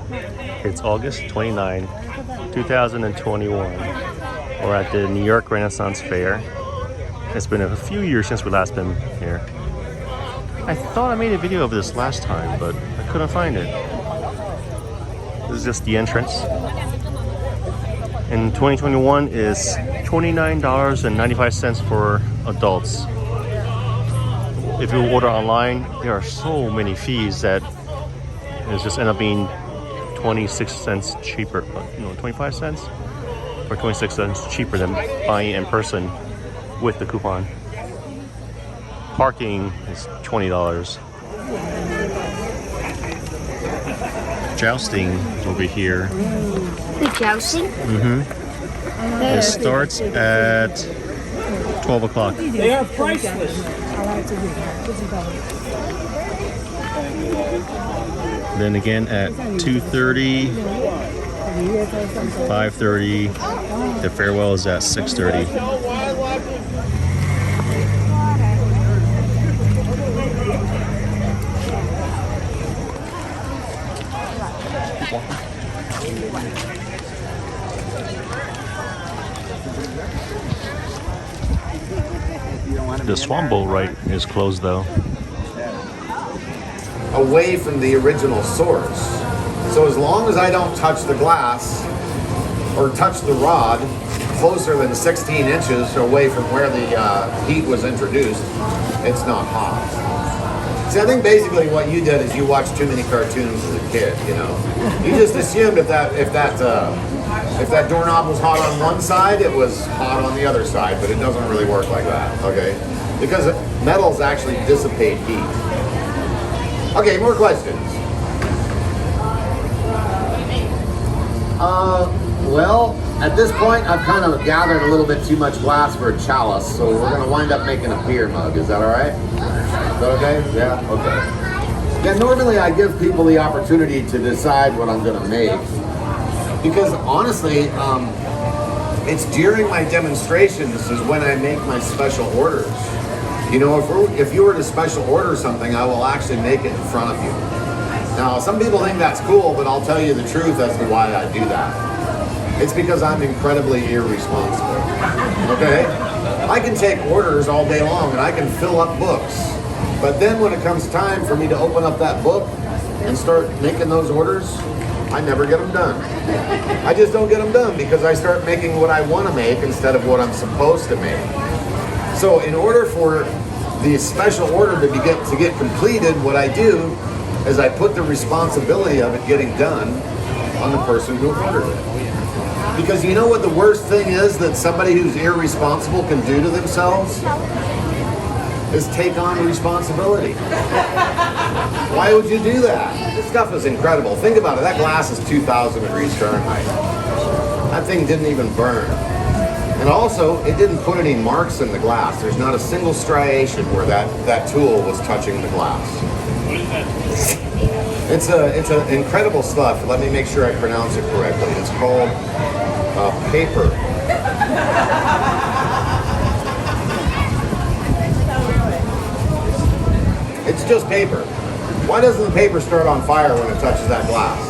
It's August 29, 2021. We're at the New York Renaissance Fair. It's been a few years since we last been here. I thought I made a video of this last time, but I couldn't find it. This is just the entrance. And 2021 is $29.95 for adults. If you order online, there are so many fees that it's just end up being 26 cents cheaper, 25 cents or 26 cents cheaper than buying in person with the coupon. Parking is $20. Jousting over here. The jousting? Mm-hmm. It starts at 12 o'clock. They are priceless. Then again at 2:30, 5:30. The farewell is at 6:30. The Swan Bowl ride is closed though. Away from the original source. So as long as I don't touch the glass or touch the rod closer than 16 inches away from where the heat was introduced, it's not hot. See, I think basically what you did is you watched too many cartoons as a kid. You just assumed if that doorknob was hot on one side, it was hot on the other side, but it doesn't really work like that, okay? Because metals actually dissipate heat. Okay, more questions. Well, at this point, I've kind of gathered a little bit too much glass for a chalice, so we're going to wind up making a beer mug. Is that all right? Is that okay? Yeah? Okay. Yeah, normally I give people the opportunity to decide what I'm going to make. Because honestly, it's during my demonstrations is when I make my special orders. If you were to special order something, I will actually make it in front of you. Now, some people think that's cool, but I'll tell you the truth as to why I do that. It's because I'm incredibly irresponsible. Okay? I can take orders all day long and I can fill up books. But then when it comes time for me to open up that book and start making those orders, I never get them done. I just don't get them done because I start making what I want to make instead of what I'm supposed to make. So in order for the special order to get completed, what I do is I put the responsibility of it getting done on the person who ordered it. Because you know what the worst thing is that somebody who's irresponsible can do to themselves? Is take on responsibility. Why would you do that? This stuff is incredible. Think about it. That glass is 2,000 degrees Fahrenheit. That thing didn't even burn. And also, it didn't put any marks in the glass. There's not a single striation where that tool was touching the glass. It's an incredible stuff. Let me make sure I pronounce it correctly. It's called paper. It's just paper. Why doesn't the paper start on fire when it touches that glass?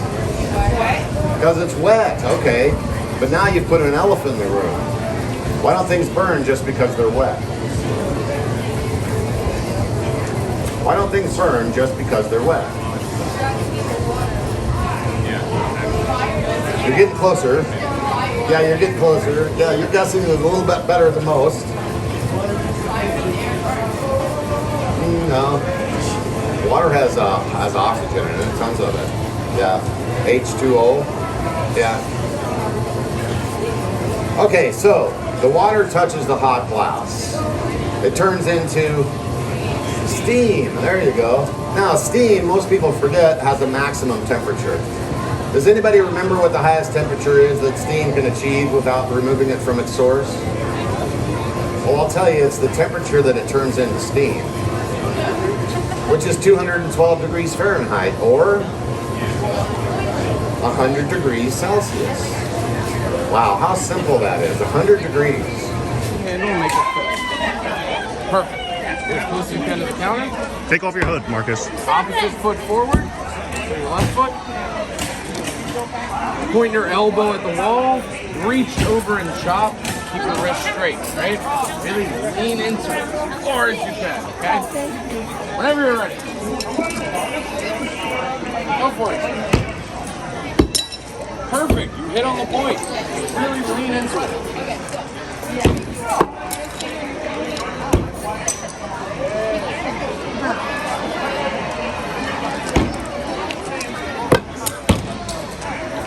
Because it's wet, okay. But now you've put an elephant in the room. Why don't things burn just because they're wet? Why don't things burn just because they're wet? You're getting closer. Yeah, you're getting closer. Yeah, you're guessing a little bit better than most. No. Water has oxygen in it, tons of it. Yeah. H2O. Yeah. Okay, so the water touches the hot glass. It turns into steam. There you go. Now, steam, most people forget, has a maximum temperature. Does anybody remember what the highest temperature is that steam can achieve without removing it from its source? Well, I'll tell you, it's the temperature that it turns into steam, which is 212 degrees Fahrenheit, or 100 degrees Celsius. Wow, how simple that is, 100 degrees. Okay, don't make it perfect. You're supposed to pen to the counter. Take off your hood, Marcus. Opposite foot forward. Your left foot. point your elbow at the wall, reach over and chop, keep your wrist straight, right? Really lean into it as far as you can, okay? Whenever you're ready. Go for it. Perfect, you hit on the point. Really lean into it.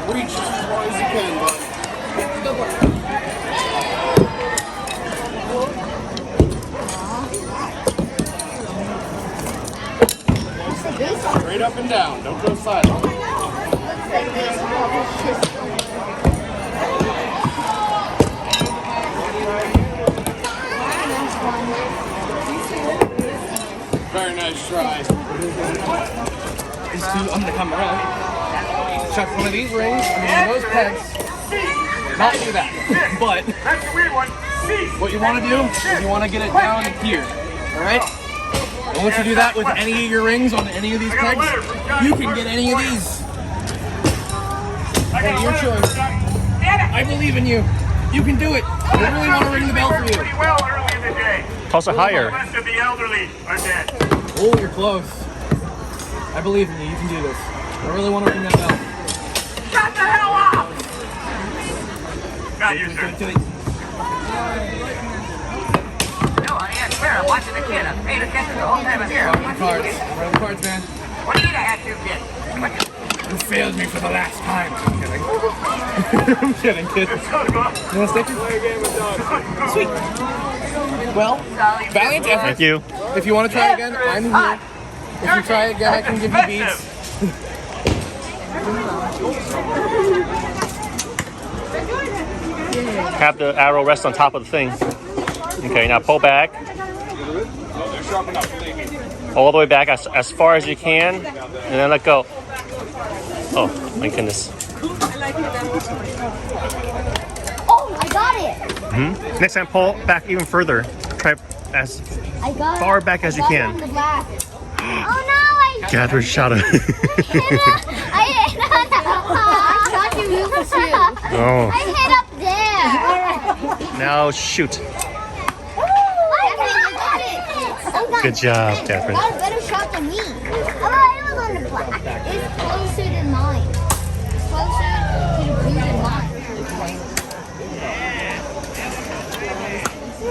Reach as far as you can, bud. Go for it. Straight up and down. Don't go silent. Very nice try. These two, I'm gonna come around. Chuck one of these rings, one of those pegs. Not do that. But That's a weird one. what you want to do is you want to get it down here. Alright? And once you do that with any of your rings on any of these pegs, you can get any of these. Okay, your choice. I believe in you. You can do it. I really want to ring the bell for you. Pretty well early in the day. Toss it higher. The rest of the elderly are dead. Oh, you're close. I believe in you. You can do this. I really want to ring that bell. Shut the hell up! Got you, Do sir. it, do it. No, I am Faire. I'm watching the kid. I'm paying attention the whole time I'm here. Roll the cards. Roll the cards, man. What do you mean I had two kids? You failed me for the last time. I'm kidding. I'm kidding, kid. You want to stick it? Sweet. Well, valiant effort. Thank you. If you want to try again, I'm here. If you try again, I can give you beads. Have the arrow rest on top of the thing. Okay, now pull back. All the way back as far as you can, and then let go. Oh, my goodness. Oh, I got it. Next time, pull back even further. Try as I got far it. back as you I got can. it on the back. Oh no, I Catherine shot it. I hit on the I thought you moved the shoe. Oh, I hit up there. now shoot. I got it. Good job, Katherine. That was a better shot than me. Oh, it was on the black. It's closer than mine. It's closer to the blue than mine.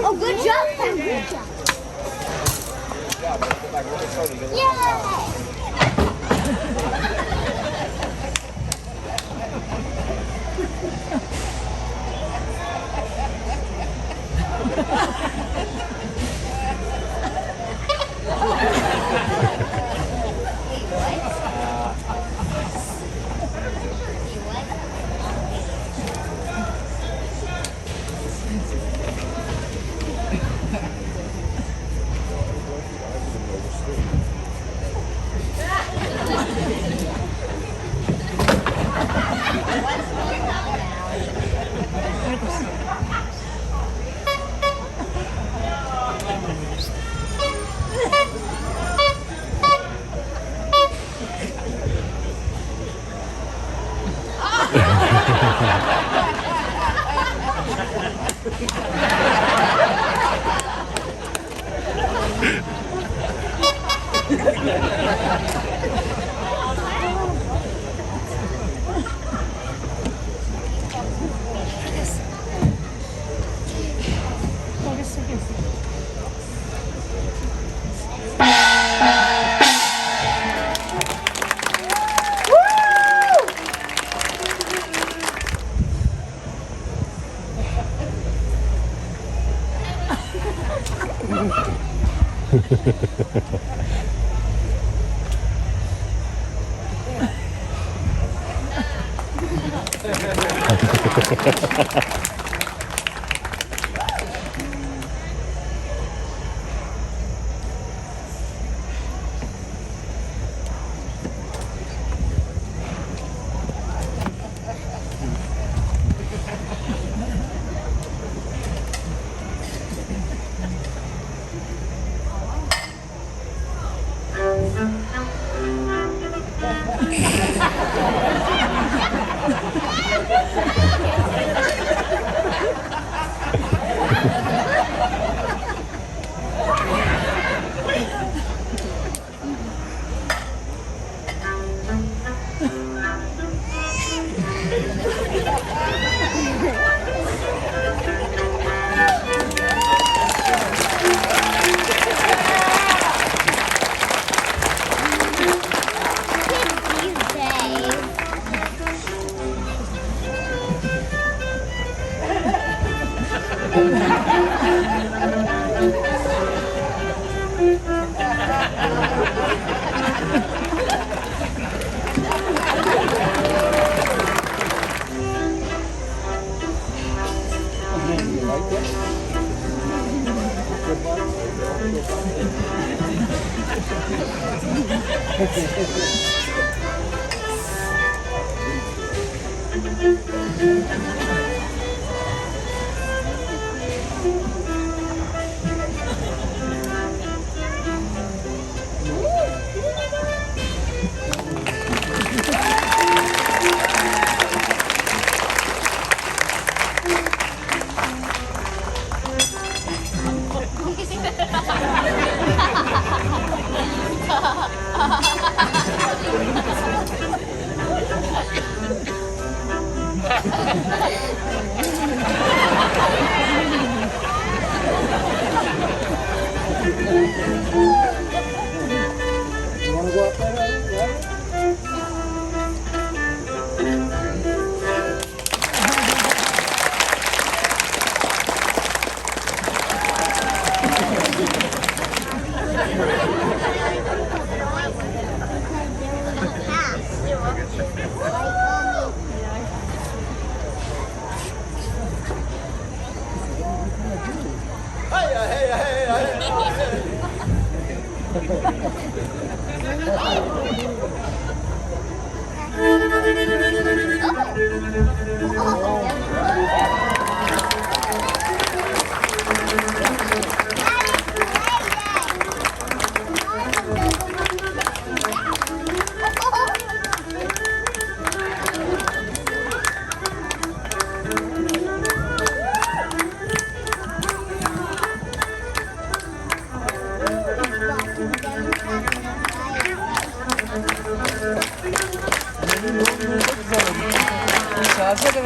Oh, good job. Good job.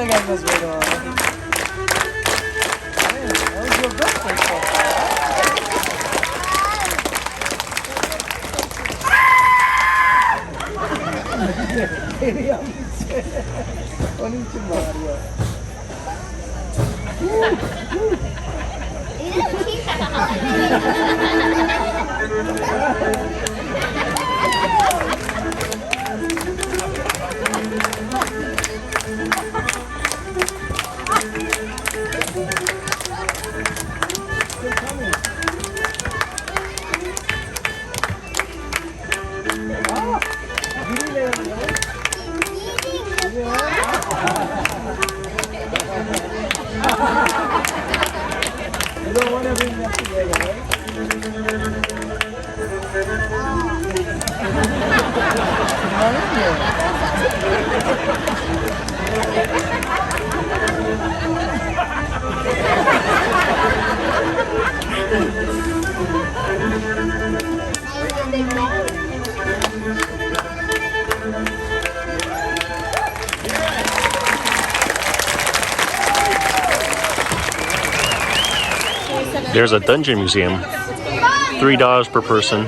Şahane gelmez böyle o. Onun için bağırıyor. You don't want to bring them together, right? There's a dungeon museum. $3 per person.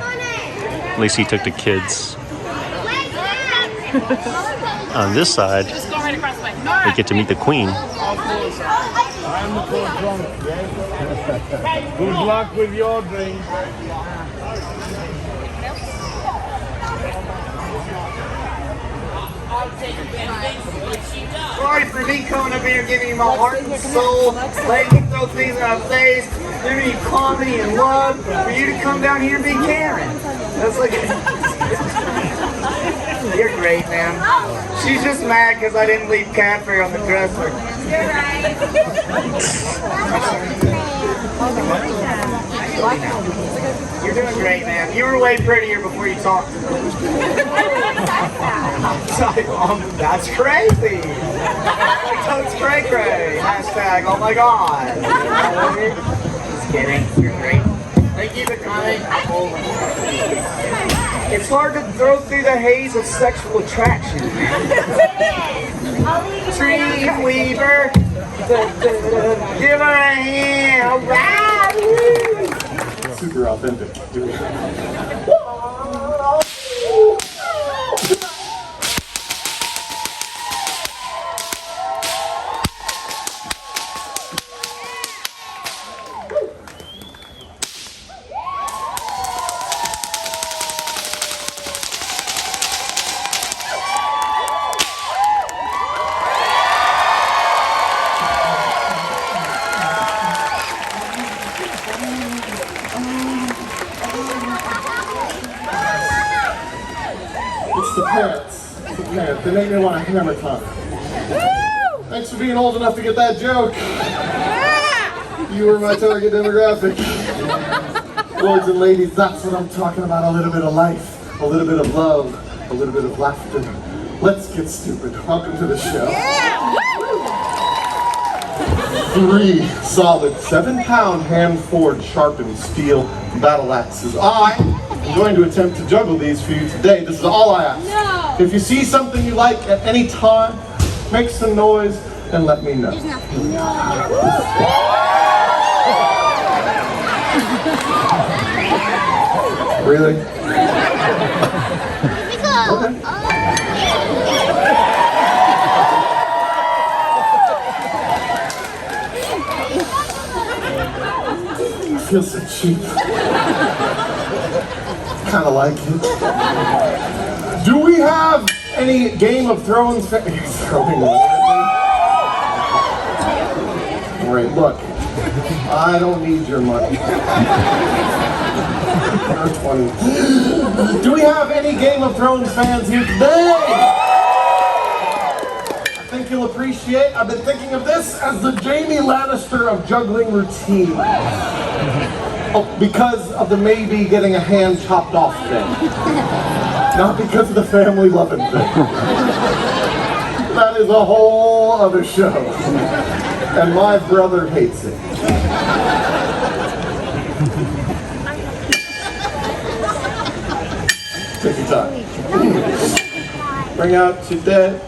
Lacey took the kids. On this side, they get to meet the queen. I'm the poor drunk. Good luck with your drink. Sorry for me coming up here giving you my heart and soul, letting you throw things in my face, giving you comedy and love, for you to come down here and be Karen. That's like, you're great, man. She's just mad because I didn't leave Katherine on the dresser. You're right. You're doing great, man. You were way prettier before you talked to me. That's crazy. That's cray-cray. Hashtag, oh my God. Just kidding. You're great. Thank you for coming. It's hard to throw through the haze of sexual attraction. Tree weaver. Give her a hand. All right. Super authentic. the parents. It's the parents. They make me want to hammer time. Thanks for being old enough to get that joke. You were my target demographic. Lords and ladies, that's what I'm talking about. A little bit of life, a little bit of love, a little bit of laughter. Let's get stupid. Welcome to the show. 3 solid 7-pound hand-forged sharpened steel battle axes. I'm going to attempt to juggle these for you today. This is all I ask. No. If you see something you like at any time, make some noise and let me know. There's nothing. Really? Here we go. Okay. I feel so cheap. Kind of like it. Do we have any Game of Thrones fans? You're throwing one at me. Great, look. I don't need your money. Do we have any Game of Thrones fans here today? I think you'll appreciate, I've been thinking of this as the Jamie Lannister of juggling routine. Oh, because of the maybe getting a hand chopped off thing. Not because of the family loving thing. That is a whole other show. And my brother hates it. Take your time. Bring out your dead.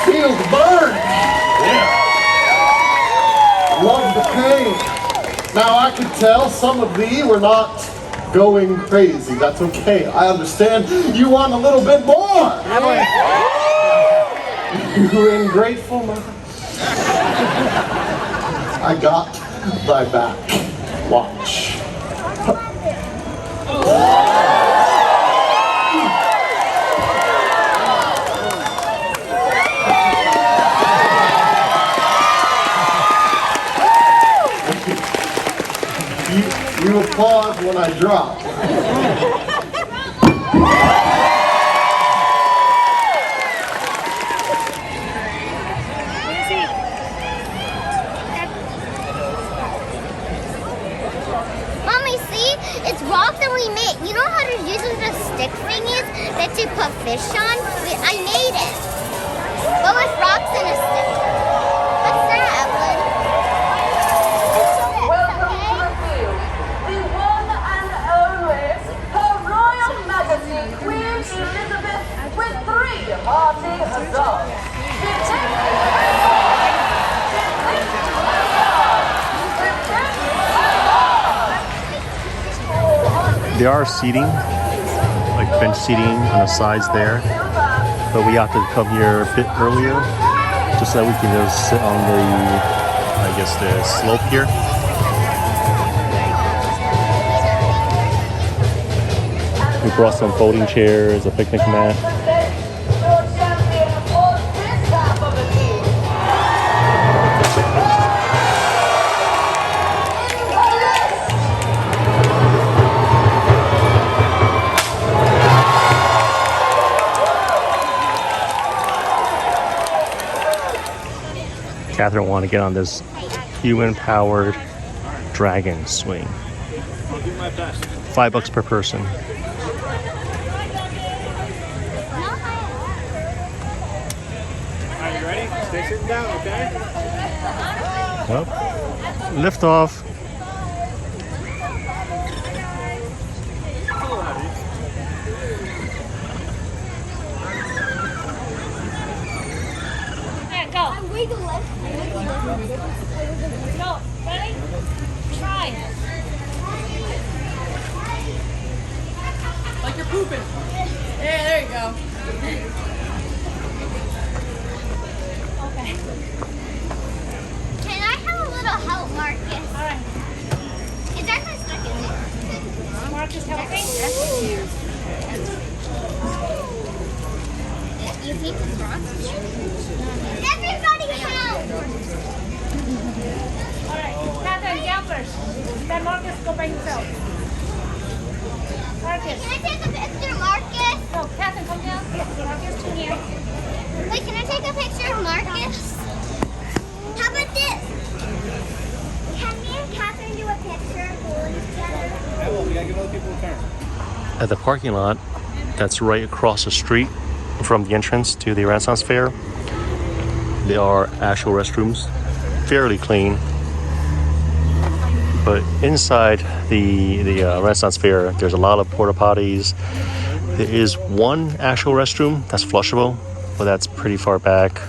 Feel the burn. Yeah. Love the pain. Now I could tell some of thee were not going crazy. That's okay. I understand you want a little bit more. You ungrateful man. I got thy back. Watch. You applaud when I drop. Mommy, see? It's rocks that we made. You know how to use the stick thingies that you put fish on? I made it. But with rocks and a stick. What's that, Evelyn? Welcome to the field. The one and only Her Royal Majesty Queen Elizabeth with 3 hearty huzzas. There are seating, like bench seating on the sides there, but we have to come here a bit earlier just so that we can just sit on the, I guess, the slope here. We brought some folding chairs, a picnic mat. Katherine wanted to get on this human-powered dragon swing. I'll do my best. $5 per person. Are you ready? Stay sitting down, okay? Well, lift off. Wiggle it. Go. Ready? Try. Like you're pooping. Yeah, there you go. Okay. Can I have a little help, Marcus? All right. Is that my stuck in there? Marcus, helping? You hate the rocks? by himself. Marcus. Can I take a picture of Marcus? No, Katherine, come down. Marcus, to here. Wait, can I take a picture of Marcus? How about this? Can me and Katherine do a picture holding together? Yeah, well, we gotta give other people a turn. At the parking lot that's right across the street from the entrance to the Renaissance Fair, there are actual restrooms, fairly clean. But inside the Renaissance Fair, there's a lot of porta potties. There is one actual restroom that's flushable, but that's pretty far back.